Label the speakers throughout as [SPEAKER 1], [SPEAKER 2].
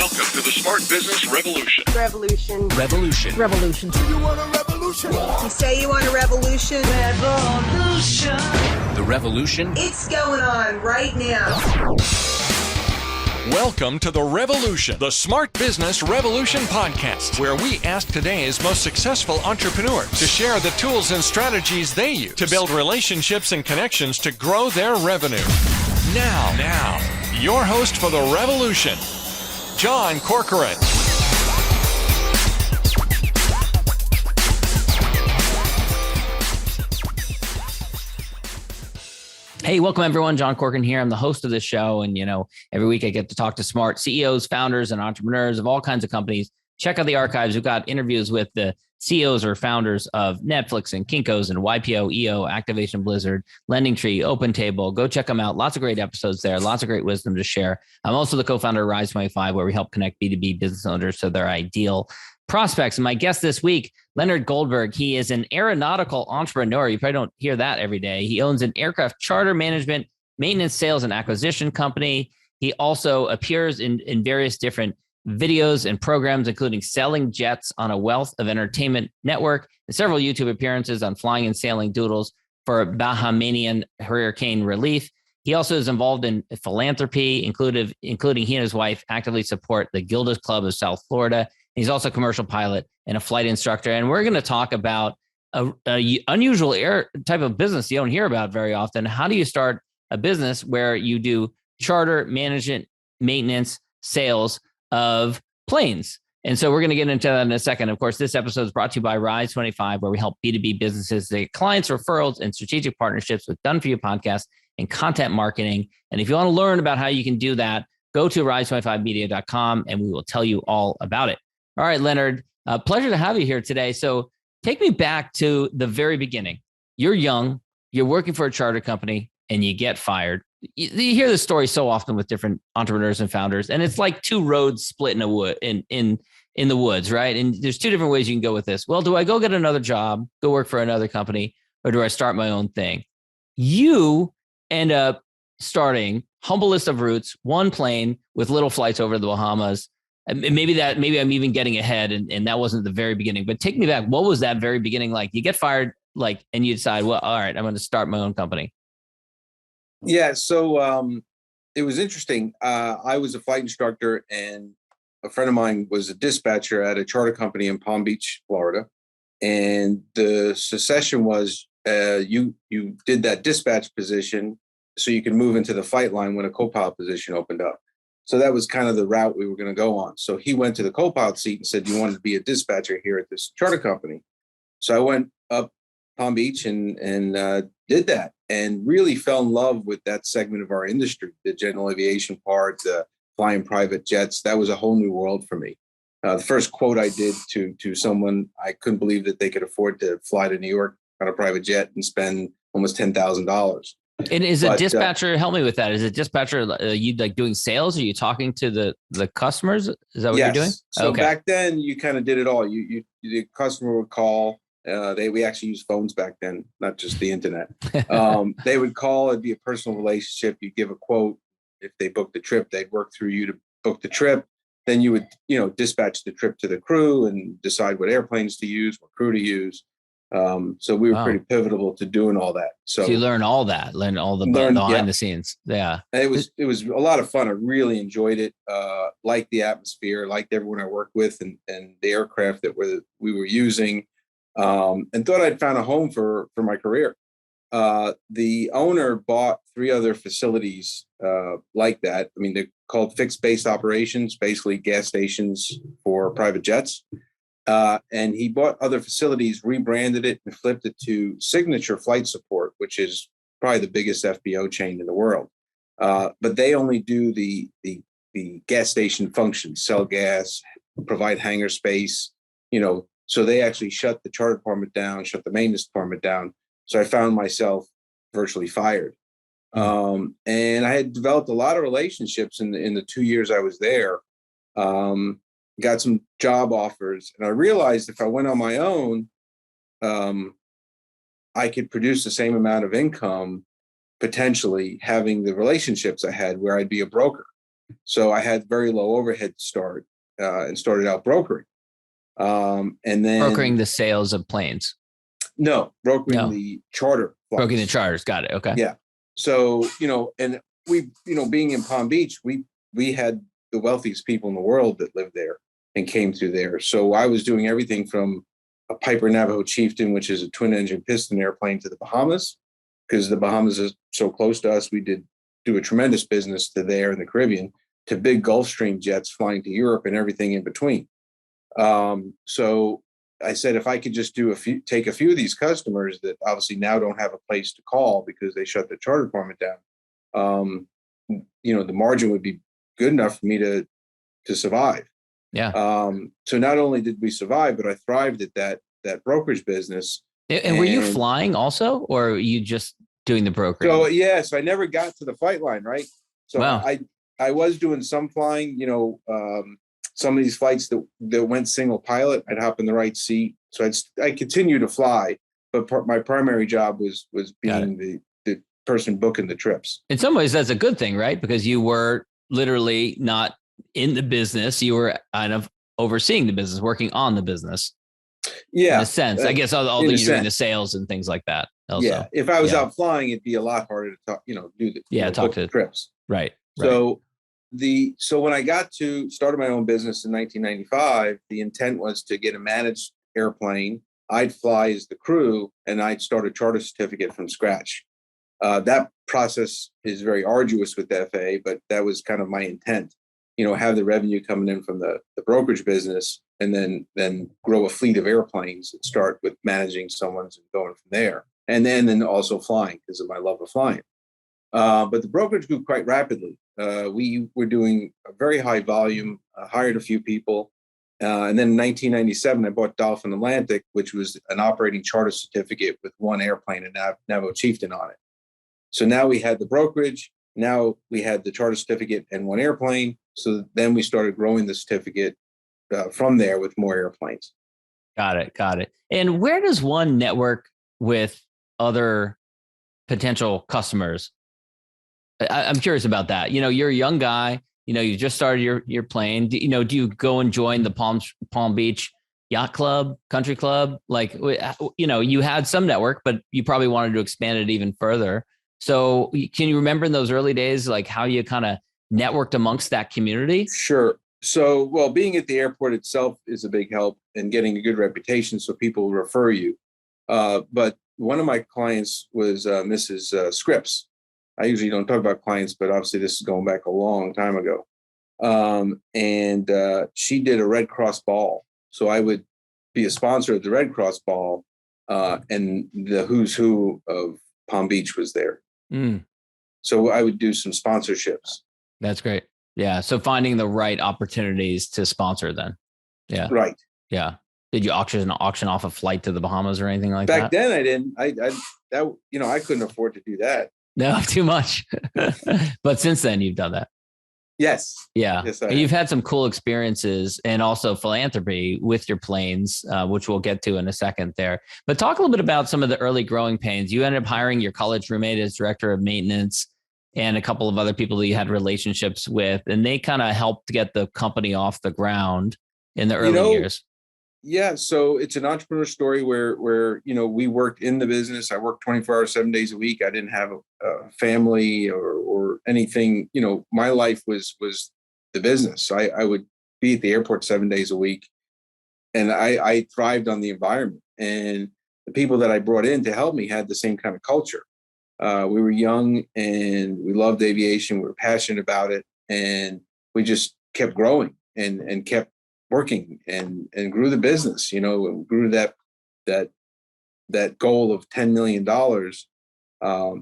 [SPEAKER 1] Welcome to the Smart Business Revolution.
[SPEAKER 2] Revolution.
[SPEAKER 3] Revolution.
[SPEAKER 2] Revolution.
[SPEAKER 4] You want a revolution?
[SPEAKER 2] You say you want a revolution?
[SPEAKER 3] Revolution. The revolution.
[SPEAKER 2] It's going on right now.
[SPEAKER 1] Welcome to The Revolution, the Smart Business Revolution podcast, where we ask today's most successful entrepreneurs to share the tools and strategies they use to build relationships and connections to grow their revenue. Now, your host for The Revolution, John Corcoran.
[SPEAKER 3] Hey, welcome everyone. John Corcoran here. I'm the host of this show. And, every week I get to talk to smart CEOs, founders, and entrepreneurs of all kinds of companies. Check out the archives. We've got interviews with the CEOs or founders of Netflix and Kinko's and YPO, EO, Activation Blizzard, LendingTree, OpenTable. Go check them out. Lots of great episodes there. Lots of great wisdom to share. I'm also the co-founder of Rise 25, where we help connect B2B business owners to their ideal prospects. And my guest this week, Leonard Goldberg. He is an aeronautical entrepreneur. You probably don't hear that every day. He owns an aircraft charter management, maintenance, sales, and acquisition company. He also appears in various different videos and programs, including selling jets on a wealth of entertainment network, and several YouTube appearances on flying and sailing Doodles for Bahamian hurricane relief. He also is involved in philanthropy, including he and his wife actively support the Gilda Club of South Florida. He's also a commercial pilot and a flight instructor. And we're going to talk about a unusual type of business you don't hear about very often. How do you start a business where you do charter management, maintenance, sales of planes? And so we're going to get into that in a second. Of course, this episode is brought to you by Rise 25, where we help B2B businesses get clients, referrals, and strategic partnerships with Done For You podcasts and content marketing. And if you want to learn about how you can do that, go to rise25media.com and we will tell you all about it. All right, Leonard, pleasure to have you here today. So take me back to the very beginning. You're young, you're working for a charter company, and you get fired. You hear this story so often with different entrepreneurs and founders, and it's like two roads split in the woods, right? And there's two different ways you can go with this. Well, do I go get another job, go work for another company, or do I start my own thing? You end up starting, humblest of roots, one plane with little flights over the Bahamas. Maybe I'm even getting ahead and that wasn't the very beginning, but take me back. What was that very beginning like? You get fired, and you decide, well, all right, I'm going to start my own company.
[SPEAKER 5] Yeah. So it was interesting. I was a flight instructor and a friend of mine was a dispatcher at a charter company in Palm Beach, Florida. And the succession was you did that dispatch position so you could move into the flight line when a co-pilot position opened up. So that was kind of the route we were going to go on. So he went to the co-pilot seat and said, "You want to be a dispatcher here at this charter company?" So I went up Palm Beach and did that and really fell in love with that segment of our industry, the general aviation part, the flying private jets. That was a whole new world for me. The first quote I did to someone, I couldn't believe that they could afford to fly to New York on a private jet and spend almost $10,000.
[SPEAKER 3] And is a dispatcher, help me with that. Is a dispatcher, you doing sales? Are you talking to the customers? Is that what you're doing?
[SPEAKER 5] So back then you kind of did it all. The customer would call. We actually used phones back then, not just the internet. They would call. It'd be a personal relationship. You'd give a quote. If they booked the trip, they'd work through you to book the trip. Then you would, dispatch the trip to the crew and decide what airplanes to use, what crew to use. So we were pretty pivotal to doing all that. So
[SPEAKER 3] you learn all that, behind the scenes. Yeah.
[SPEAKER 5] It was a lot of fun. I really enjoyed it. Liked the atmosphere, liked everyone I worked with and the aircraft that we were using, and thought I'd found a home for my career. The owner bought 3 other facilities like that. I mean, they're called fixed base operations, basically gas stations for private jets. And he bought other facilities, rebranded it, and flipped it to Signature Flight Support, which is probably the biggest FBO chain in the world. But they only do the gas station functions, sell gas, provide hangar space, so they actually shut the charter department down, shut the maintenance department down. So I found myself virtually fired. And I had developed a lot of relationships in the 2 years I was there. Got some job offers, and I realized if I went on my own, I could produce the same amount of income, potentially having the relationships I had where I'd be a broker. So I had very low overhead to start and started out brokering. And then
[SPEAKER 3] Brokering the sales of planes.
[SPEAKER 5] No, brokering
[SPEAKER 3] No.
[SPEAKER 5] the charter flights.
[SPEAKER 3] Brokering the charters. Got it. Okay.
[SPEAKER 5] Yeah. So, and we, being in Palm Beach, we had the wealthiest people in the world that lived there and came through there. So I was doing everything from a Piper Navajo Chieftain, which is a twin engine piston airplane, to the Bahamas, because the Bahamas is so close to us. We did do a tremendous business to there in the Caribbean, to big Gulfstream jets flying to Europe and everything in between. So I said, if I could just take a few of these customers that obviously now don't have a place to call because they shut the charter department down, the margin would be good enough for me to survive.
[SPEAKER 3] Yeah.
[SPEAKER 5] So not only did we survive, but I thrived at that brokerage business.
[SPEAKER 3] And were you flying also, or were you just doing the brokering?
[SPEAKER 5] So I never got to the flight line, right? So
[SPEAKER 3] wow.
[SPEAKER 5] I was doing some flying, some of these flights that went single pilot, I'd hop in the right seat. So I continue to fly, but my primary job was being the person booking the trips.
[SPEAKER 3] In some ways, that's a good thing, right? Because you were literally not in the business. You were kind of overseeing the business, working on the business.
[SPEAKER 5] Yeah.
[SPEAKER 3] In a sense, I guess, although you're doing the sales and things like that. Also.
[SPEAKER 5] Yeah. If I was out flying, it'd be a lot harder to talk, do the
[SPEAKER 3] talk to
[SPEAKER 5] trips.
[SPEAKER 3] Right.
[SPEAKER 5] So when I started my own business in 1995, the intent was to get a managed airplane. I'd fly as the crew and I'd start a charter certificate from scratch. That process is very arduous with the FAA, but that was kind of my intent, have the revenue coming in from the brokerage business and then grow a fleet of airplanes and start with managing someone's and going from there. And then also flying because of my love of flying. But the brokerage grew quite rapidly. We were doing a very high volume, hired a few people. And then in 1997, I bought Dolphin Atlantic, which was an operating charter certificate with one airplane and Navajo Chieftain on it. So now we had the brokerage. Now we had the charter certificate and one airplane. So then we started growing the certificate from there with more airplanes.
[SPEAKER 3] Got it. And where does one network with other potential customers? I'm curious about that. You're a young guy, you just started your plane. Do you go and join the Palm Beach Yacht Club, Country Club? Like, you had some network, but you probably wanted to expand it even further. So can you remember in those early days, like how you kind of networked amongst that community?
[SPEAKER 5] Sure. So, being at the airport itself is a big help and getting a good reputation so people refer you. But one of my clients was Mrs. Scripps. I usually don't talk about clients, but obviously this is going back a long time ago. And she did a Red Cross ball. So I would be a sponsor of the Red Cross ball, and the who's who of Palm Beach was there. So I would do some sponsorships.
[SPEAKER 3] That's great. Yeah. So finding the right opportunities to sponsor then. Yeah.
[SPEAKER 5] Right.
[SPEAKER 3] Yeah. Did you auction off a flight to the Bahamas or anything like
[SPEAKER 5] that? Back then I didn't. I couldn't afford to do that.
[SPEAKER 3] No, too much. But since then, you've done that.
[SPEAKER 5] Yes.
[SPEAKER 3] Yeah.
[SPEAKER 5] Yes,
[SPEAKER 3] and you've had some cool experiences and also philanthropy with your planes, which we'll get to in a second there. But talk a little bit about some of the early growing pains. You ended up hiring your college roommate as director of maintenance and a couple of other people that you had relationships with, and they kind of helped get the company off the ground in the early years.
[SPEAKER 5] Yeah. So it's an entrepreneur story where we worked in the business. I worked 24 hours, 7 days a week. I didn't have a family or anything. My life was the business. I would be at the airport 7 days a week, and I thrived on the environment. And the people that I brought in to help me had the same kind of culture. We were young and we loved aviation. We were passionate about it, and we just kept growing and kept working and grew the business, and grew that goal of $10 million.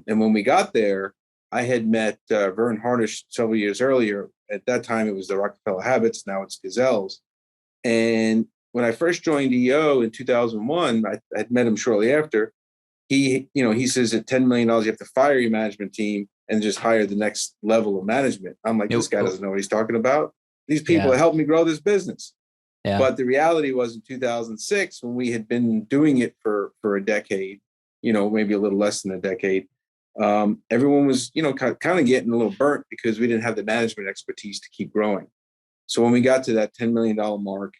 [SPEAKER 5] And when we got there, I had met Vern Harnish several years earlier. At that time, it was the Rockefeller Habits. Now it's Gazelles. And when I first joined EO in 2001, I had met him shortly after. He says at $10 million, you have to fire your management team and just hire the next level of management. I'm like, this guy doesn't know what he's talking about. These people helped me grow this business. Yeah. But the reality was in 2006, when we had been doing it for a decade, maybe a little less than a decade, everyone was, kind of getting a little burnt because we didn't have the management expertise to keep growing. So when we got to that $10 million mark,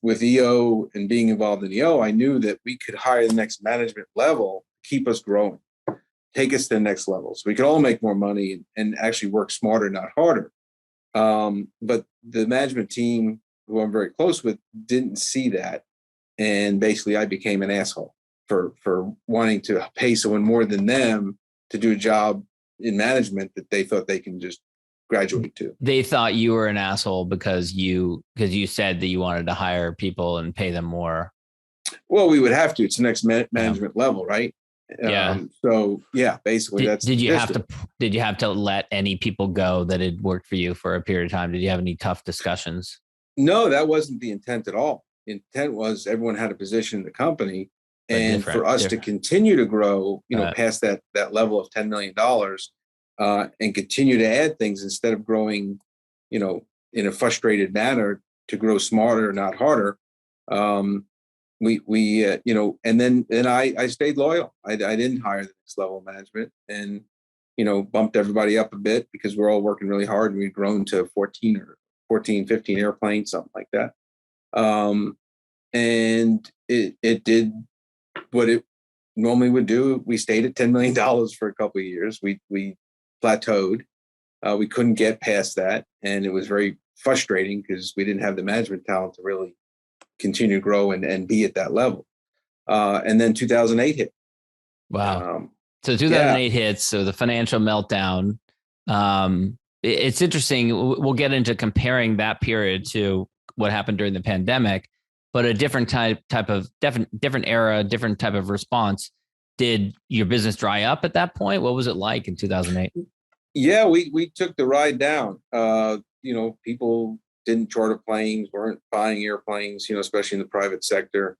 [SPEAKER 5] with EO and being involved in EO, I knew that we could hire the next management level, keep us growing, take us to the next level. So we could all make more money and actually work smarter, not harder. But the management team, who I'm very close with, didn't see that. And basically I became an asshole for wanting to pay someone more than them to do a job in management that they thought they can just graduate to.
[SPEAKER 3] They thought you were an asshole because you said that you wanted to hire people and pay them more.
[SPEAKER 5] Well, we would have to. It's the next management level, right?
[SPEAKER 3] Yeah.
[SPEAKER 5] So yeah, basically
[SPEAKER 3] did you have to let any people go that had worked for you for a period of time? Did you have any tough discussions?
[SPEAKER 5] No, that wasn't the intent at all. The intent was everyone had a position in the company, and for us to continue to grow, past that level of $10 million, and continue to add things instead of growing, in a frustrated manner, to grow smarter, not harder. And then I stayed loyal. I didn't hire the next level of management, and, bumped everybody up a bit because we're all working really hard, and we'd grown to 15 airplanes, something like that. And it did what it normally would do. We stayed at $10 million for a couple of years. We plateaued. We couldn't get past that. And it was very frustrating because we didn't have the management talent to really continue to grow and be at that level. And then 2008 hit.
[SPEAKER 3] Wow. So 2008 hits. So the financial meltdown. It's interesting. We'll get into comparing that period to what happened during the pandemic, but a different type of different era, different type of response. Did your business dry up at that point? What was it like in 2008?
[SPEAKER 5] Yeah, we took the ride down. People didn't charter planes, weren't buying airplanes, especially in the private sector.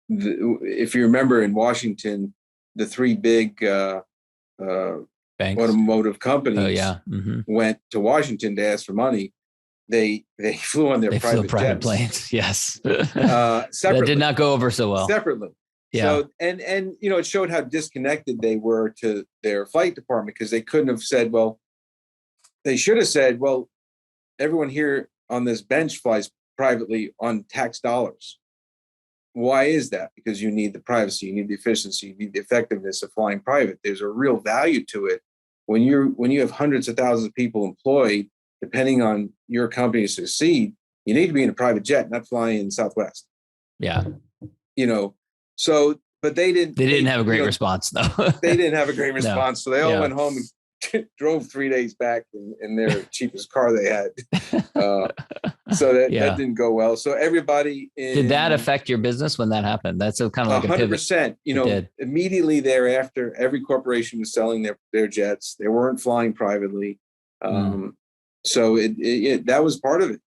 [SPEAKER 5] If you remember in Washington, the three big automotive companies went to Washington to ask for money. They flew on their private jets.
[SPEAKER 3] Planes. Yes.
[SPEAKER 5] Separately.
[SPEAKER 3] That did not go over so well.
[SPEAKER 5] Separately. Yeah. So, and it showed how disconnected they were to their flight department, because they couldn't have said, they should have said, everyone here on this bench flies privately on tax dollars. Why is that? Because you need the privacy, you need the efficiency, you need the effectiveness of flying private. There's a real value to it. When you have hundreds of thousands of people employed, depending on your company to succeed, you need to be in a private jet, not flying in Southwest.
[SPEAKER 3] Yeah.
[SPEAKER 5] So, but they didn't
[SPEAKER 3] have a great response though.
[SPEAKER 5] They didn't have a great response.
[SPEAKER 3] No.
[SPEAKER 5] So they all went home and drove 3 days back in their cheapest car they had. So that didn't go well. So everybody
[SPEAKER 3] did that affect your business when that happened? That's kind of like
[SPEAKER 5] 100%. Immediately thereafter, every corporation was selling their jets. They weren't flying privately. So that was part of it.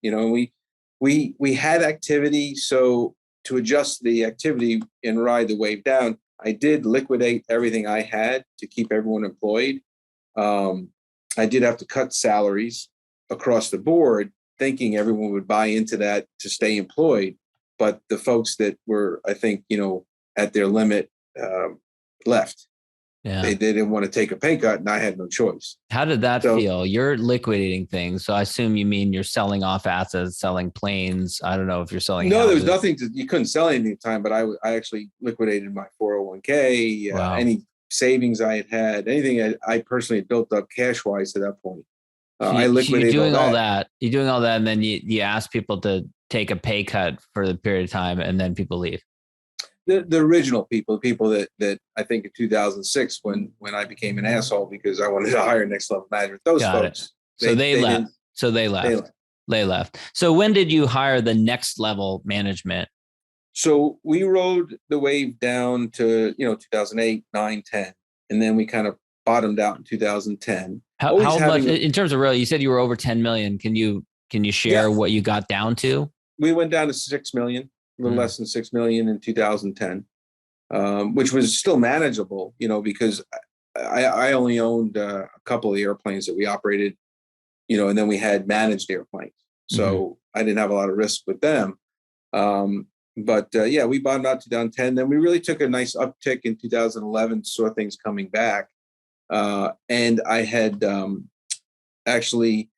[SPEAKER 5] We had activity. So to adjust the activity and ride the wave down, I did liquidate everything I had to keep everyone employed. I did have to cut salaries across the board, thinking everyone would buy into that to stay employed. But the folks that were, I think, at their limit, left. Yeah. They didn't want to take a pay cut, and I had no choice.
[SPEAKER 3] How did that feel? You're liquidating things. So I assume you mean you're selling off assets, selling planes. I don't know if you're selling.
[SPEAKER 5] No, houses. There was nothing you couldn't sell anything at the time, but I actually liquidated my 401k, any savings I had, anything I personally had built up cash wise to that point. I liquidated
[SPEAKER 3] you're doing all that. You're doing all that, and then you ask people to take a pay cut for the period of time, and then people leave.
[SPEAKER 5] The original people that I think in 2006 when I became an asshole because I wanted to hire next level management. Those folks.
[SPEAKER 3] So they left. So they left. They left. So when did you hire the next level management?
[SPEAKER 5] So we rode the wave down to 2008, 9, 10, and then we kind of bottomed out in 2010.
[SPEAKER 3] How much in terms of you said you were over 10 million. Can you share what you got down to?
[SPEAKER 5] We went down to 6 million. A little less than 6 million in 2010, which was still manageable, because I only owned a couple of the airplanes that we operated, and then we had managed airplanes. So I didn't have a lot of risk with them. Yeah, we bottomed out 2010. Then we really took a nice uptick in 2011, saw things coming back. And I had actually,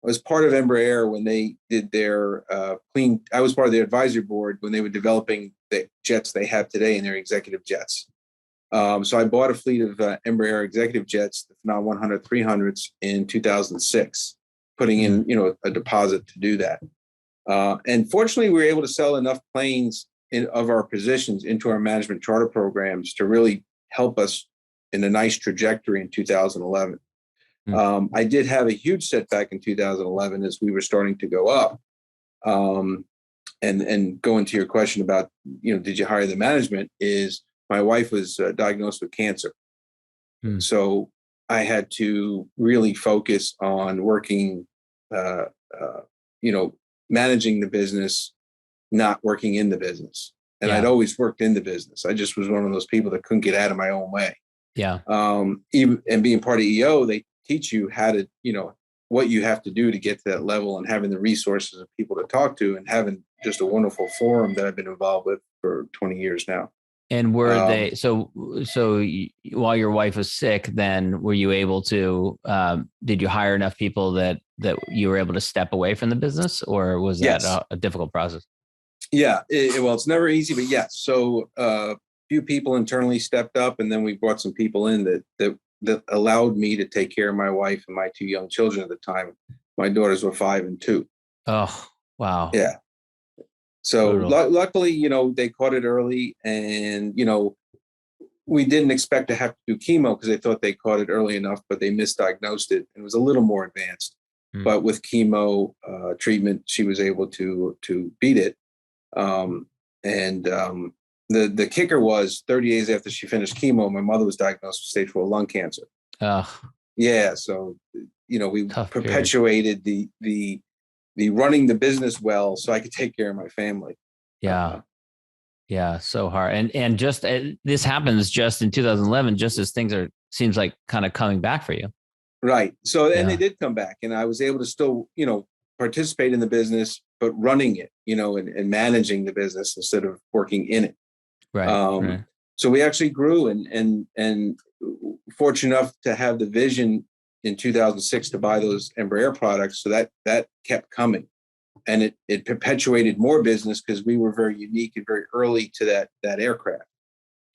[SPEAKER 5] I was part of Embraer when they did their I was part of their advisory board when they were developing the jets they have today in their executive jets. So I bought a fleet of Embraer executive jets, the Phenom 100 300s in 2006, putting in, a deposit to do that. And fortunately, we were able to sell enough planes of our positions into our management charter programs to really help us in a nice trajectory in 2011. I did have a huge setback in 2011 as we were starting to go up. And going to your question about, did you hire the management, is my wife was diagnosed with cancer. So I had to really focus on working, managing the business, not working in the business. And I'd always worked in the business. I just was one of those people that couldn't get out of my own way.
[SPEAKER 3] Yeah.
[SPEAKER 5] Even and being part of EO, they teach you how to, what you have to do to get to that level, and having the resources of people to talk to, and having just a wonderful forum that I've been involved with for 20 years now.
[SPEAKER 3] And were they, so while your wife was sick, then were you able to, did you hire enough people that you were able to step away from the business, or was that a difficult process?
[SPEAKER 5] Yeah. Well, it's never easy, but yes. So a few people internally stepped up, and then we brought some people in that allowed me to take care of my wife and my two young children at the time. My daughters were 5 and 2.
[SPEAKER 3] Oh, wow.
[SPEAKER 5] Yeah. So luckily, they caught it early, and, we didn't expect to have to do chemo because they thought they caught it early enough, but they misdiagnosed it and it was a little more advanced. But with chemo treatment, she was able to beat it. The kicker was 30 days after she finished chemo, my mother was diagnosed with stage 4 lung cancer. Yeah. So, we perpetuated the running the business well so I could take care of my family.
[SPEAKER 3] Yeah. Yeah. So hard. And just this happens just in 2011, just as things seems like kind of coming back for you.
[SPEAKER 5] Right. So, and they did come back, and I was able to still, participate in the business, but running it, and managing the business instead of working in it.
[SPEAKER 3] Right.
[SPEAKER 5] So we actually grew and fortunate enough to have the vision in 2006 to buy those Embraer products. So that kept coming, and it perpetuated more business because we were very unique and very early to that aircraft.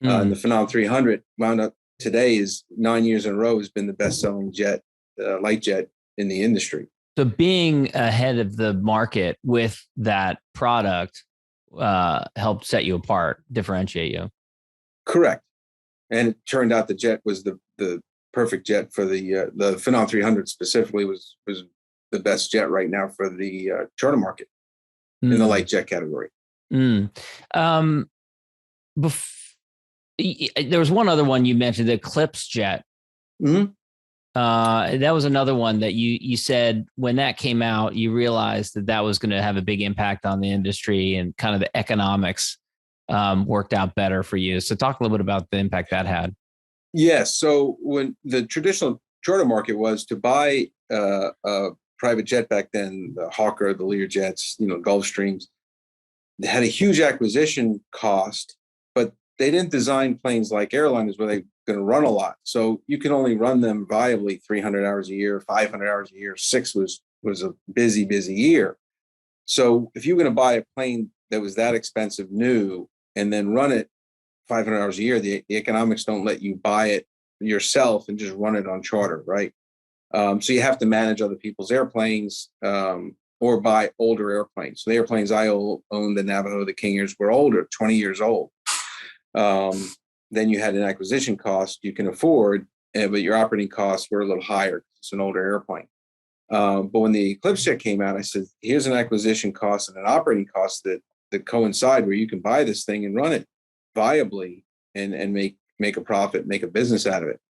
[SPEAKER 5] And the Phenom 300 wound up today is 9 years in a row has been the best-selling jet, light jet in the industry.
[SPEAKER 3] So being ahead of the market with that product helped set you apart, differentiate you.
[SPEAKER 5] Correct. And it turned out the jet was the perfect jet for the Phenom 300 specifically was the best jet right now for the charter market in the light jet category.
[SPEAKER 3] There was one other one you mentioned, the Eclipse Jet. That was another one that you said when that came out, you realized that was going to have a big impact on the industry, and kind of the economics worked out better for you. So talk a little bit about the impact that had.
[SPEAKER 5] Yes. So when the traditional charter market was to buy a private jet back then, the Hawker, the Lear jets, Gulfstreams, they had a huge acquisition cost, but they didn't design planes like airliners where they're going to run a lot. So you can only run them viably 300 hours a year, 500 hours a year. 6 was a busy year. So if you're going to buy a plane that was that expensive new and then run it 500 hours a year, the economics don't let you buy it yourself and just run it on charter, right? So you have to manage other people's airplanes or buy older airplanes. So the airplanes I owned, the Navajo, the Kingers, were older, 20 years old. Then you had an acquisition cost you can afford, but your operating costs were a little higher. It's an older airplane. But when the Eclipse Jet came out, I said, here's an acquisition cost and an operating cost that coincide, where you can buy this thing and run it viably and make a profit, make a business out of it.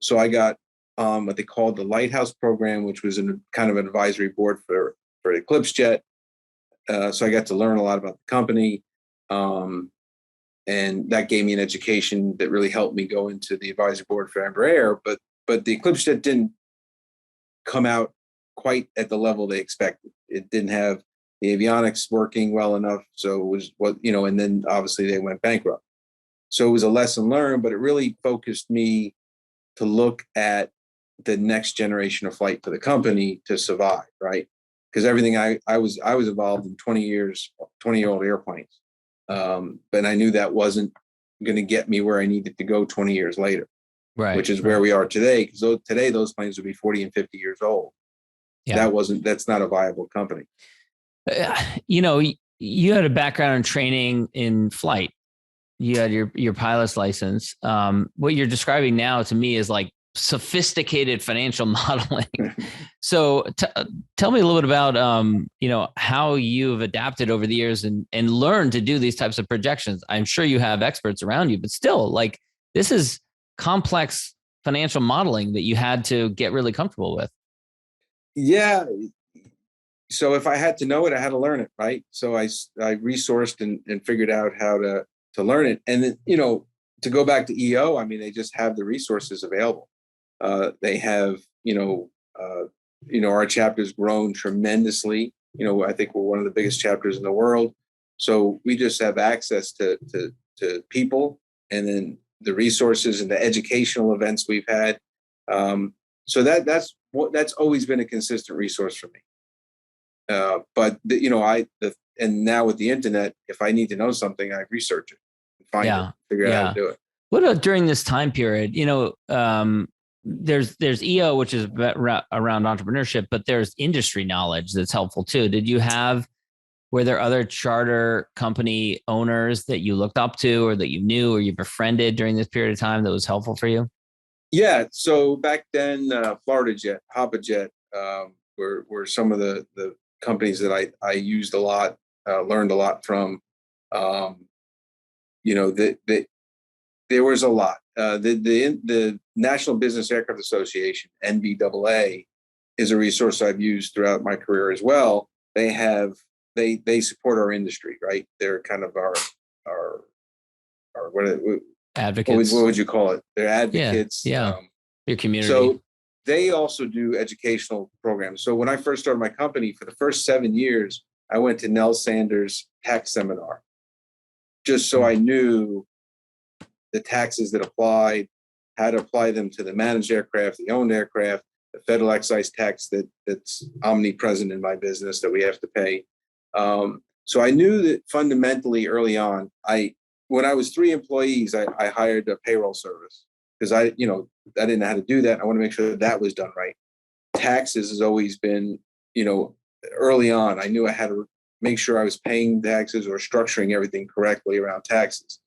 [SPEAKER 5] So I got what they called the Lighthouse Program, which was kind of an advisory board for Eclipse Jet. So I got to learn a lot about the company. And that gave me an education that really helped me go into the advisory board for Embraer. But the Eclipse Jet didn't come out quite at the level they expected. It didn't have the avionics working well enough. So it was and then obviously they went bankrupt. So it was a lesson learned, but it really focused me to look at the next generation of flight for the company to survive, right? Because everything I was involved in 20-year-old airplanes. But I knew that wasn't going to get me where I needed to go 20 years later,
[SPEAKER 3] Right.
[SPEAKER 5] which is where we are today. Because today those planes would be 40 and 50 years old.
[SPEAKER 3] Yeah.
[SPEAKER 5] That's not a viable company.
[SPEAKER 3] You had a background in training in flight. You had your pilot's license. What you're describing now to me is like sophisticated financial modeling. So tell me a little bit about, how you've adapted over the years and learned to do these types of projections. I'm sure you have experts around you, but still, like, this is complex financial modeling that you had to get really comfortable with. Yeah.
[SPEAKER 5] So if I had to know it, I had to learn it, right? So I resourced and figured out how to learn it. And then, to go back to EO, I mean, they just have the resources available. They have, our chapter's grown tremendously. I think we're one of the biggest chapters in the world. So we just have access to people, and then the resources and the educational events we've had. So that's always been a consistent resource for me. And now with the internet, if I need to know something, I research it and find it, figure out how to do it.
[SPEAKER 3] What about during this time period? There's EO, which is around entrepreneurship, but there's industry knowledge that's helpful too. Were there other charter company owners that you looked up to, or that you knew, or you befriended during this period of time that was helpful for you?
[SPEAKER 5] Yeah. So back then, Florida Jet, Hopper Jet, were some of the companies that I used a lot, learned a lot from. There was a lot. The National Business Aircraft Association, NBAA, is a resource I've used throughout my career as well. They support our industry, right? They're kind of our
[SPEAKER 3] advocates.
[SPEAKER 5] What would you call it? They're advocates.
[SPEAKER 3] Yeah. Your community.
[SPEAKER 5] So they also do educational programs. So when I first started my company, for the first 7 years, I went to Nell Sanders' tax seminar, just so I knew the taxes that applied, how to apply them to the managed aircraft, the owned aircraft, the federal excise tax that's omnipresent in my business that we have to pay. So I knew that fundamentally early on, when I was 3 employees, I hired a payroll service because I didn't know how to do that. I want to make sure that was done right. Taxes has always been, early on, I knew I had to make sure I was paying taxes or structuring everything correctly around taxes.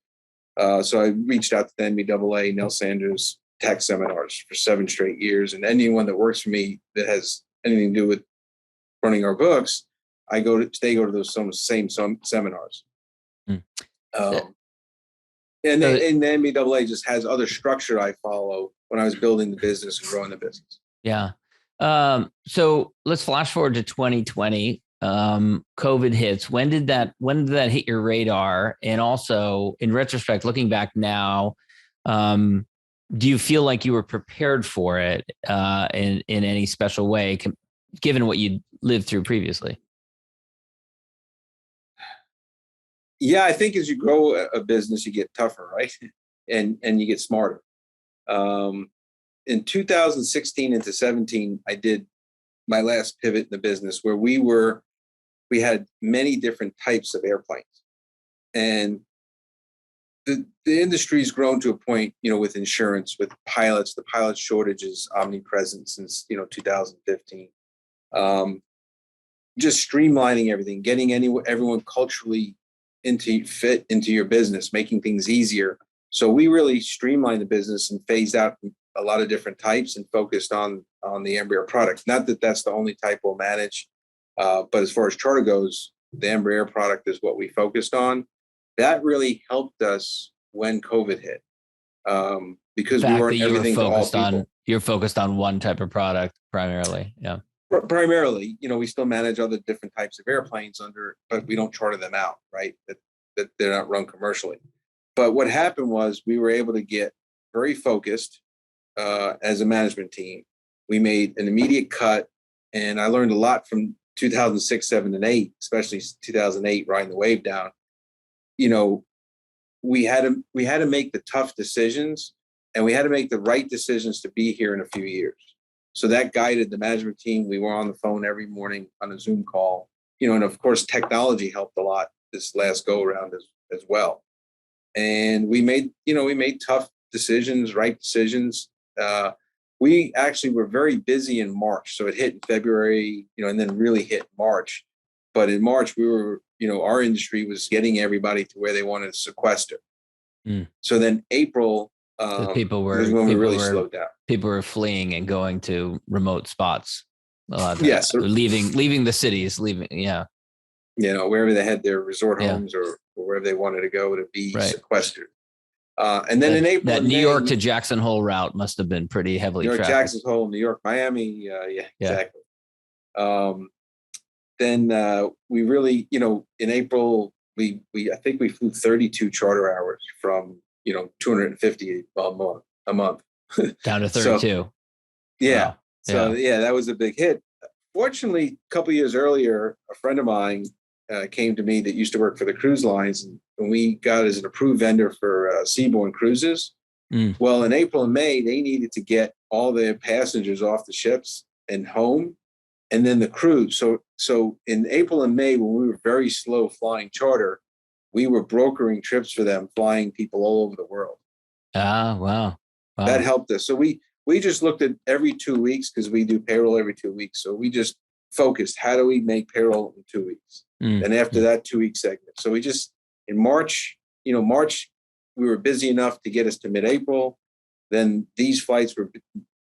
[SPEAKER 5] So I reached out to the NBAA, Nell Sanders tax seminars for 7 straight years. And anyone that works for me that has anything to do with running our books, they go to those same seminars. And the NBAA just has other structure I follow when I was building the business and growing the business.
[SPEAKER 3] Yeah. So let's flash forward to 2020. COVID hits. When did that hit your radar? And also, in retrospect, looking back now, do you feel like you were prepared for it in any special way, given what you'd lived through previously?
[SPEAKER 5] Yeah, I think as you grow a business, you get tougher, right? And you get smarter. In 2016 into 17, I did my last pivot in the business where we had many different types of airplanes. And the industry's grown to a point, with insurance, with pilots, the pilot shortage is omnipresent since, 2015. Just streamlining everything, getting everyone culturally fit into your business, making things easier. So we really streamlined the business and phased out a lot of different types and focused on the Embraer product. Not that that's the only type we'll manage, but as far as charter goes, the Embraer product is what we focused on. That really helped us when COVID hit, because we weren't everything to all people.
[SPEAKER 3] You're focused on one type of product primarily. Yeah.
[SPEAKER 5] Primarily, we still manage other different types of airplanes but we don't charter them out, right? That they're not run commercially. But what happened was we were able to get very focused as a management team. We made an immediate cut, and I learned a lot from 2006, 7, and 8, especially 2008, riding the wave down, you know, we had to make the tough decisions, and we had to make the right decisions to be here in a few years. So that guided the management team. We were on the phone every morning on a Zoom call, you know, and of course, technology helped a lot this last go around as well. And we made tough decisions, right decisions. We actually were very busy in March. So it hit in February, you know, and then really hit March. But in March, we were, you know, our industry was getting everybody to where they wanted to sequester. So then April,
[SPEAKER 3] people were
[SPEAKER 5] slowed down.
[SPEAKER 3] People were fleeing and going to remote spots. A lot of
[SPEAKER 5] yes,
[SPEAKER 3] leaving the cities, yeah.
[SPEAKER 5] You know, wherever they had their resort homes or wherever they wanted to go to be sequestered. And then in April,
[SPEAKER 3] that New York to Jackson Hole route must have been pretty heavily
[SPEAKER 5] trafficked.
[SPEAKER 3] Jackson
[SPEAKER 5] Hole, New York, Miami. Exactly. Then we really, you know, in April, I think we flew 32 charter hours from, you know, 250 a month
[SPEAKER 3] down to 32.
[SPEAKER 5] So, yeah. Wow. So that was a big hit. Fortunately, a couple of years earlier, a friend of mine came to me that used to work for the cruise lines, and we got as an approved vendor for seaborne cruises. Well, in April and May, they needed to get all their passengers off the ships and home, and then the cruise. So in April and May, when we were very slow flying charter, we were brokering trips for them, flying people all over the world.
[SPEAKER 3] Ah, wow.
[SPEAKER 5] That helped us. So we just looked at every 2 weeks, because we do payroll every 2 weeks. So we just focused, how do we make payroll in 2 weeks? And after that 2 week segment. So we just, in March, we were busy enough to get us to mid-April. Then these flights were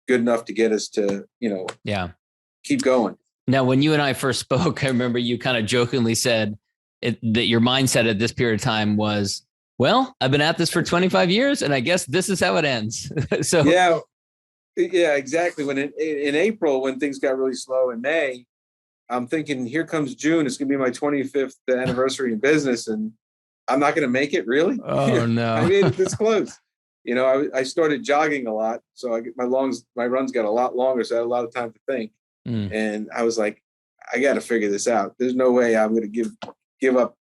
[SPEAKER 5] good enough to get us to, you know, keep going.
[SPEAKER 3] Now, when you and I first spoke, I remember you kind of jokingly said that your mindset at this period of time was, well, I've been at this for 25 years and I guess this is how it ends. So
[SPEAKER 5] yeah, exactly. When in April, when things got really slow in May, I'm thinking, here comes June. It's going to be my 25th anniversary in business, and I'm not going to make it, really.
[SPEAKER 3] Oh, no.
[SPEAKER 5] I made it this close. You know, I started jogging a lot, so my runs got a lot longer, so I had a lot of time to think. And I was like, I got to figure this out. There's no way I'm going to give up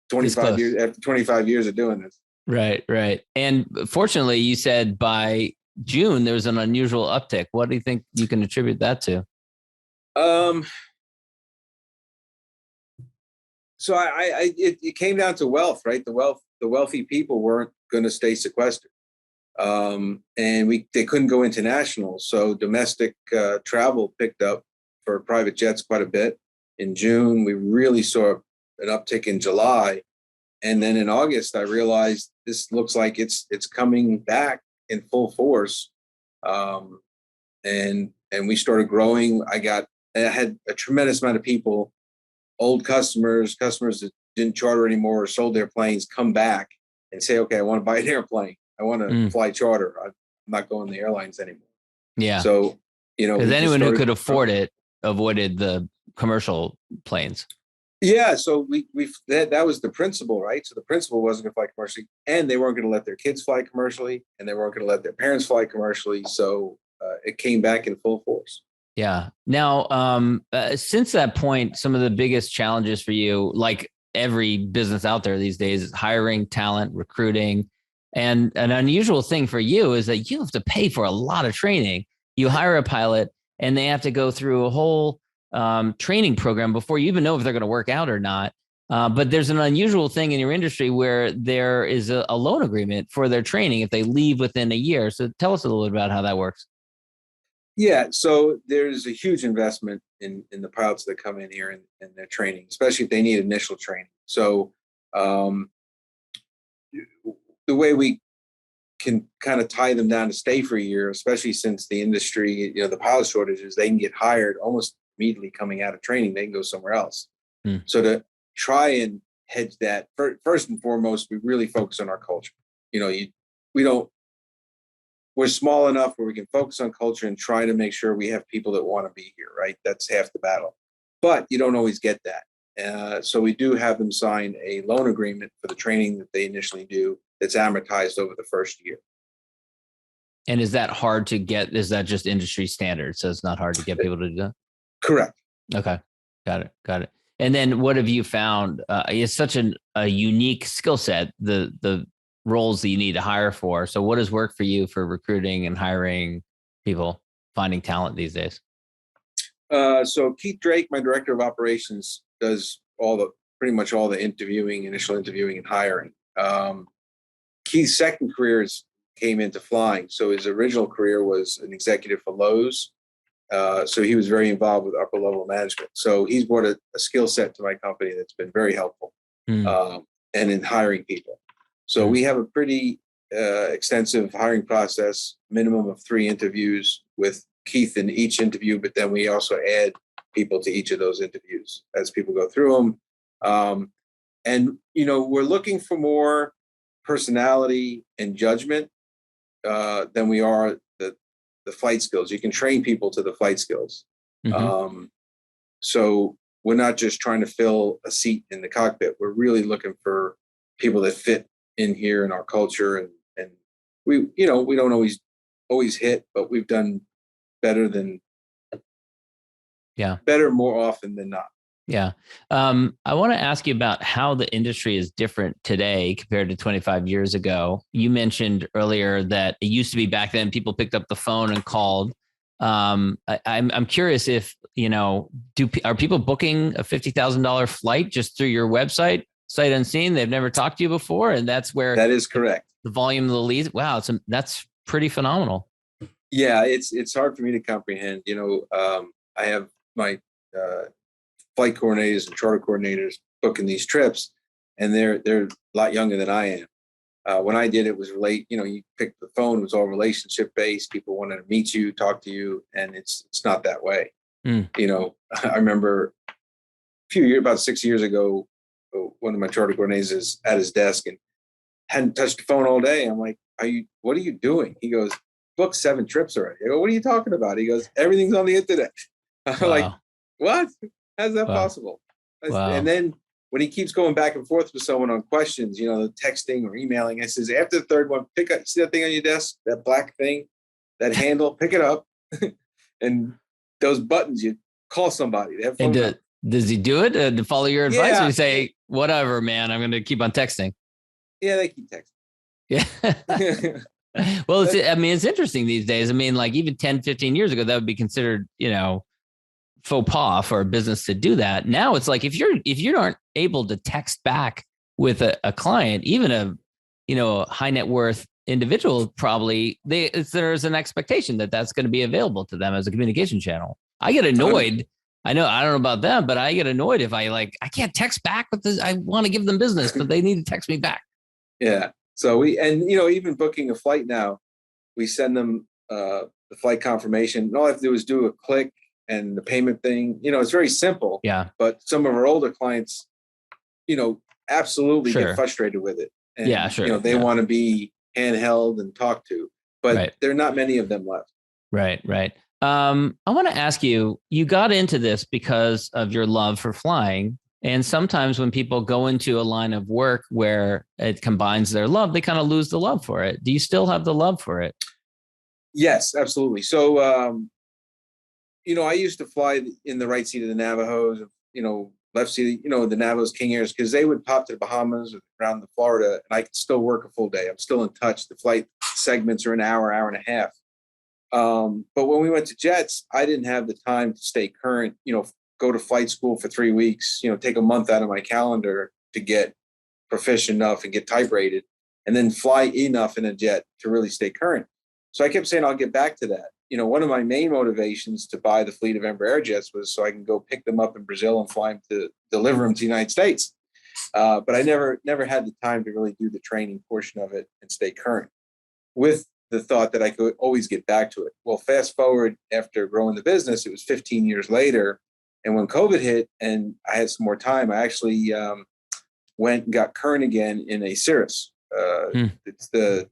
[SPEAKER 5] 25 years after 25 years of doing this.
[SPEAKER 3] Right. And fortunately, you said by June there was an unusual uptick. What do you think you can attribute that to?
[SPEAKER 5] So it came down to wealth, right? The wealthy people weren't going to stay sequestered, and they couldn't go international. So domestic travel picked up for private jets quite a bit. In June, we really saw an uptick in July, and then in August, I realized this looks like it's coming back in full force, and we started growing. I had a tremendous amount of people. Old customers that didn't charter anymore or sold their planes, come back and say, okay, I want to buy an airplane. I want to fly charter. I'm not going to the airlines anymore.
[SPEAKER 3] Yeah.
[SPEAKER 5] So, you know,
[SPEAKER 3] because anyone who could afford it avoided the commercial planes.
[SPEAKER 5] Yeah. So that was the principle, right? So the principle wasn't going to fly commercially, and they weren't going to let their kids fly commercially, and they weren't going to let their parents fly commercially. So it came back in full force.
[SPEAKER 3] Yeah. Now, since that point, some of the biggest challenges for you, like every business out there these days, is hiring talent, recruiting. And an unusual thing for you is that you have to pay for a lot of training. You hire a pilot and they have to go through a whole training program before you even know if they're going to work out or not. But there's an unusual thing in your industry where there is a loan agreement for their training if they leave within a year. So tell us a little bit about how that works.
[SPEAKER 5] Yeah, so there's a huge investment in the pilots that come in here and their training, especially if they need initial training. So the way we can kind of tie them down to stay for a year, especially since the industry, you know, the pilot shortages, they can get hired almost immediately coming out of training. They can go somewhere else. So to try and hedge that, first and foremost, we really focus on our culture. You know, we're small enough where we can focus on culture and try to make sure we have people that want to be here, right? That's half the battle. But you don't always get that. So we do have them sign a loan agreement for the training that they initially do that's amortized over the first year.
[SPEAKER 3] And is that hard to get? Is that just industry standard? So it's not hard to get people to do that?
[SPEAKER 5] Correct.
[SPEAKER 3] Okay. Got it. Got it. And then what have you found? It's such a unique skill set, the roles that you need to hire for. So what has worked for you for recruiting and hiring people, finding talent these days?
[SPEAKER 5] So Keith Drake, my director of operations, does pretty much all the initial interviewing and hiring. Keith's second career came into flying. So his original career was an executive for Lowe's. So he was very involved with upper level management. So he's brought a skill set to my company that's been very helpful and in hiring people. So we have a pretty extensive hiring process, minimum of 3 interviews with Keith in each interview, but then we also add people to each of those interviews as people go through them. And, we're looking for more personality and judgment than we are the flight skills. You can train people to the flight skills. So we're not just trying to fill a seat in the cockpit. We're really looking for people that fit in here in our culture. And we don't always hit, but we've done better more often than not.
[SPEAKER 3] Yeah. I want to ask you about how the industry is different today compared to 25 years ago. You mentioned earlier that it used to be back then people picked up the phone and called. I'm curious if, are people booking a $50,000 flight just through your website, sight unseen? They've never talked to you before. And that's where
[SPEAKER 5] that is correct.
[SPEAKER 3] The volume of the leads. Wow. That's pretty phenomenal.
[SPEAKER 5] Yeah. It's hard for me to comprehend. I have my, flight coordinators and charter coordinators booking these trips, and they're a lot younger than I am. When I did it was late. You picked the phone, it was all relationship based. People wanted to meet you, talk to you, and it's not that way. I remember about 6 years ago, one of my charter coordinators is at his desk and hadn't touched the phone all day. I'm like, what are you doing? He goes, booked 7 trips already. I go, what are you talking about? He goes, everything's on the internet. I'm like, what? How's that possible?
[SPEAKER 3] Wow.
[SPEAKER 5] And then when he keeps going back and forth with someone on questions, texting or emailing, I says, after the third one, pick up, see that thing on your desk, that black thing, that handle, pick it up. And those buttons, you call somebody. They have phone numbers.
[SPEAKER 3] Does he do it to follow your advice? Or you say, whatever, man, I'm going to keep on texting?
[SPEAKER 5] Yeah, they keep texting.
[SPEAKER 3] Yeah. Well, it's interesting these days. Like even 10, 15 years ago, that would be considered, faux pas for a business to do that. Now it's like if you aren't able to text back with a client, even a high net worth individual, probably there's an expectation that that's going to be available to them as a communication channel. I get annoyed. I don't know about them, but I get annoyed if I can't text back with this. I want to give them business, but they need to text me back.
[SPEAKER 5] Yeah. So even booking a flight now, we send them the flight confirmation. And all I have to do is do a click and the payment thing. It's very simple.
[SPEAKER 3] Yeah.
[SPEAKER 5] But some of our older clients, absolutely get frustrated with it. And, they want to be handheld and talked to, but there are not many of them left.
[SPEAKER 3] Right. I want to ask you got into this because of your love for flying. And sometimes when people go into a line of work where it combines their love, they kind of lose the love for it. Do you still have the love for it?
[SPEAKER 5] Yes, absolutely. So, I used to fly in the right seat of the Navajos, left seat, the Navajos, King Airs, because they would pop to the Bahamas or around the Florida, and I could still work a full day. I'm still in touch. The flight segments are an hour and a half. But when we went to jets, I didn't have the time to stay current, go to flight school for 3 weeks, take a month out of my calendar to get proficient enough and get type rated, and then fly enough in a jet to really stay current. So I kept saying, I'll get back to that. One of my main motivations to buy the fleet of Embraer jets was so I can go pick them up in Brazil and fly them to deliver them to the United States. But I never had the time to really do the training portion of it and stay current, with the thought that I could always get back to it. Well, fast forward after growing the business, it was 15 years later. And when COVID hit and I had some more time, I actually went and got current again in a Cirrus. It's the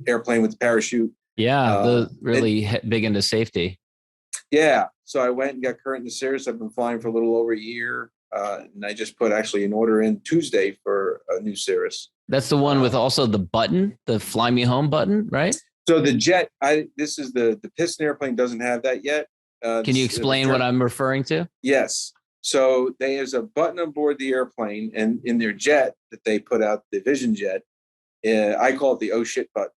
[SPEAKER 5] airplane with the parachute.
[SPEAKER 3] Yeah, really big into safety.
[SPEAKER 5] Yeah, so I went and got current in the Cirrus. I've been flying for a little over a year, and I just put actually an order in Tuesday for a new Cirrus.
[SPEAKER 3] That's the one with also the button, the Fly Me Home button, right?
[SPEAKER 5] So the jet, this is the piston airplane doesn't have that yet.
[SPEAKER 3] Can you explain what I'm referring to?
[SPEAKER 5] Yes. So there's a button on board the airplane, and in their jet that they put out, the Vision Jet, I call it the "oh shit" button,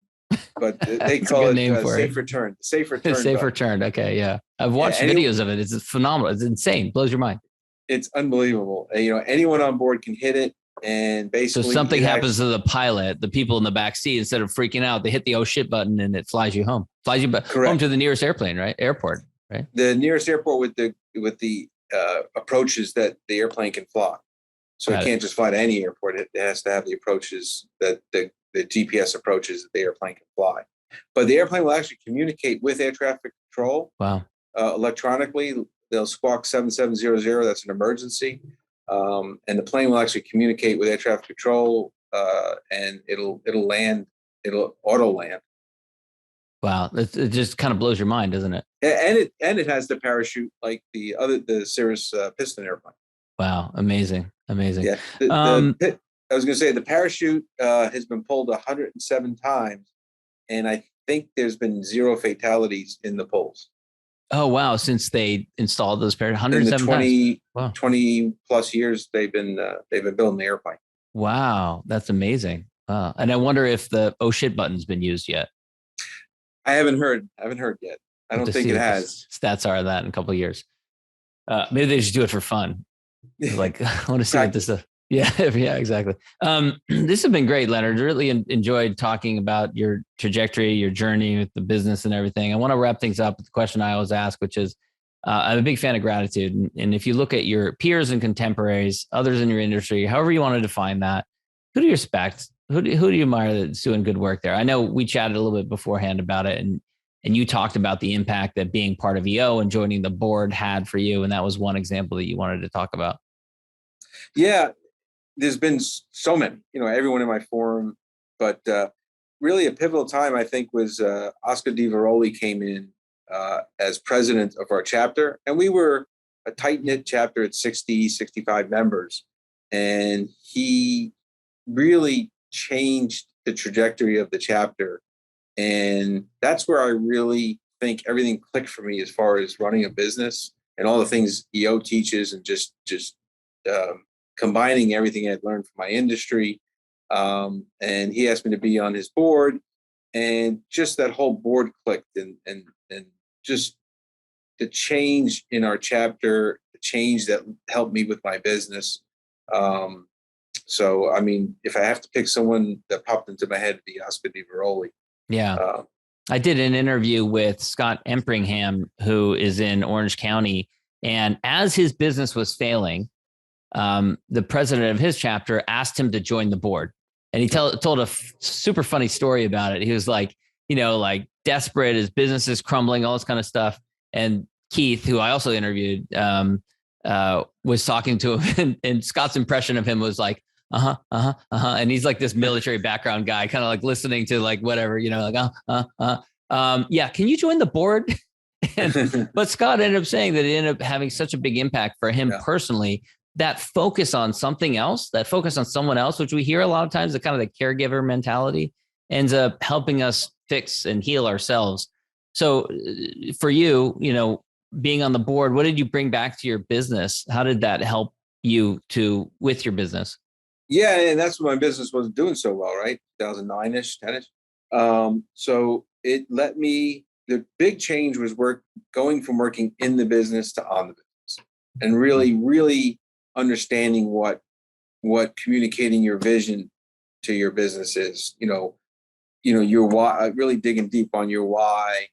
[SPEAKER 5] but they call it safe return. Safe return.
[SPEAKER 3] Safe return. Okay, yeah, I've watched videos of it. It's phenomenal. It's insane. Blows your mind.
[SPEAKER 5] It's unbelievable. Anyone on board can hit it, and basically,
[SPEAKER 3] so something happens to the pilot, the people in the back seat, instead of freaking out, they hit the "oh shit" button, and it flies you home. Flies you home to the nearest airport, right? The
[SPEAKER 5] nearest airport with the approaches that the airplane can fly. So it can't just fly to any airport. It has to have the approaches that the GPS approaches that the airplane can fly. But the airplane will actually communicate with air traffic control.
[SPEAKER 3] Wow.
[SPEAKER 5] Electronically. They'll squawk 7700. That's an emergency. And the plane will actually communicate with air traffic control, and it'll land. It'll auto land.
[SPEAKER 3] Wow, it just kind of blows your mind, doesn't it?
[SPEAKER 5] And it has the parachute like the Cirrus piston airplane.
[SPEAKER 3] Wow, amazing.
[SPEAKER 5] Yeah, I was going to say the parachute has been pulled 107 times, and I think there's been 0 fatalities in the pulls.
[SPEAKER 3] Oh wow! Since they installed those parachutes, 107
[SPEAKER 5] times.
[SPEAKER 3] Wow.
[SPEAKER 5] 20 plus years they've been building the airplane.
[SPEAKER 3] Wow, that's amazing. And I wonder if the "oh shit" button's been used yet.
[SPEAKER 5] I haven't heard yet. I don't think it has.
[SPEAKER 3] Stats are that in a couple of years. Maybe they should do it for fun. Like, I want to see what this is. Yeah, exactly. This has been great, Leonard. Really enjoyed talking about your trajectory, your journey with the business and everything. I want to wrap things up with the question I always ask, which is, I'm a big fan of gratitude. And if you look at your peers and contemporaries, others in your industry, however you want to define that, who do you respect? Who do you admire that's doing good work there? I know we chatted a little bit beforehand about it, and you talked about the impact that being part of EO and joining the board had for you. And that was one example that you wanted to talk about.
[SPEAKER 5] Yeah, there's been so many, everyone in my forum, but really a pivotal time, I think, was Oscar Di Veroli came in as president of our chapter. And we were a tight-knit chapter at 60, 65 members. And he really changed the trajectory of the chapter. And that's where I really think everything clicked for me as far as running a business and all the things EO teaches, and just combining everything I'd learned from my industry. And he asked me to be on his board, and just that whole board clicked, and just the change in our chapter, the change that helped me with my business. So, I mean, if I have to pick someone that popped into my head, it'd be Oscar Di Veroli.
[SPEAKER 3] Yeah. I did an interview with Scott Empringham, who is in Orange County. And as his business was failing, the president of his chapter asked him to join the board. And he told a super funny story about it. He was like, like desperate, his business is crumbling, all this kind of stuff. And Keith, who I also interviewed, was talking to him, and Scott's impression of him was like, and he's like this military background guy, kind of like listening to like whatever, like yeah, can you join the board? But Scott ended up saying that it ended up having such a big impact for him personally, that focus on something else, that focus on someone else, which we hear a lot of times, the kind of the caregiver mentality, ends up helping us fix and heal ourselves. So for you, being on the board, what did you bring back to your business? How did that help you with your business?
[SPEAKER 5] Yeah, and that's when my business wasn't doing so well, right? 2009-ish, 10-ish. So it let me, the big change was going from working in the business to on the business, and really understanding what communicating your vision to your business is, your why, really digging deep on your why,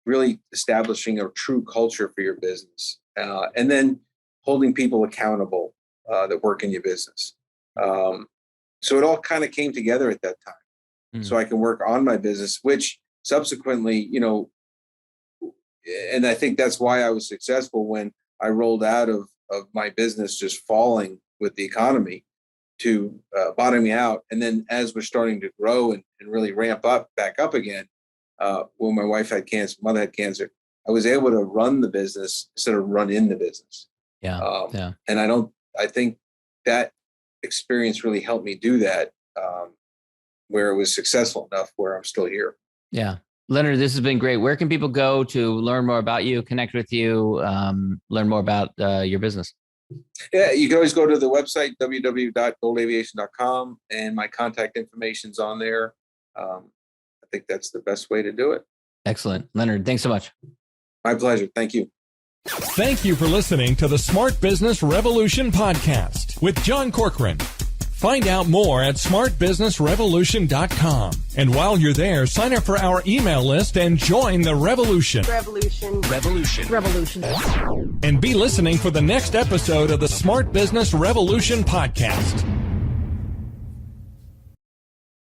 [SPEAKER 5] really establishing a true culture for your business, and then holding people accountable that work in your business. So it all kind of came together at that time. So I can work on my business, which subsequently, and I think that's why I was successful when I rolled out of my business just falling with the economy to bottoming out. And then as we're starting to grow and really ramp back up again, when my wife had cancer, mother had cancer, I was able to run the business instead of run in the business.
[SPEAKER 3] Yeah.
[SPEAKER 5] And I think that experience really helped me do that, where it was successful enough where I'm still here.
[SPEAKER 3] Yeah. Leonard, this has been great. Where can people go to learn more about you, connect with you, learn more about your business?
[SPEAKER 5] Yeah, you can always go to the website, www.goldaviation.com, and my contact information's on there. I think that's the best way to do it.
[SPEAKER 3] Excellent. Leonard, thanks so much.
[SPEAKER 5] My pleasure. Thank you.
[SPEAKER 1] Thank you for listening to the Smart Business Revolution podcast with John Corcoran. Find out more at smartbusinessrevolution.com. And while you're there, sign up for our email list and join the revolution.
[SPEAKER 2] Revolution.
[SPEAKER 1] And be listening for the next episode of the Smart Business Revolution podcast.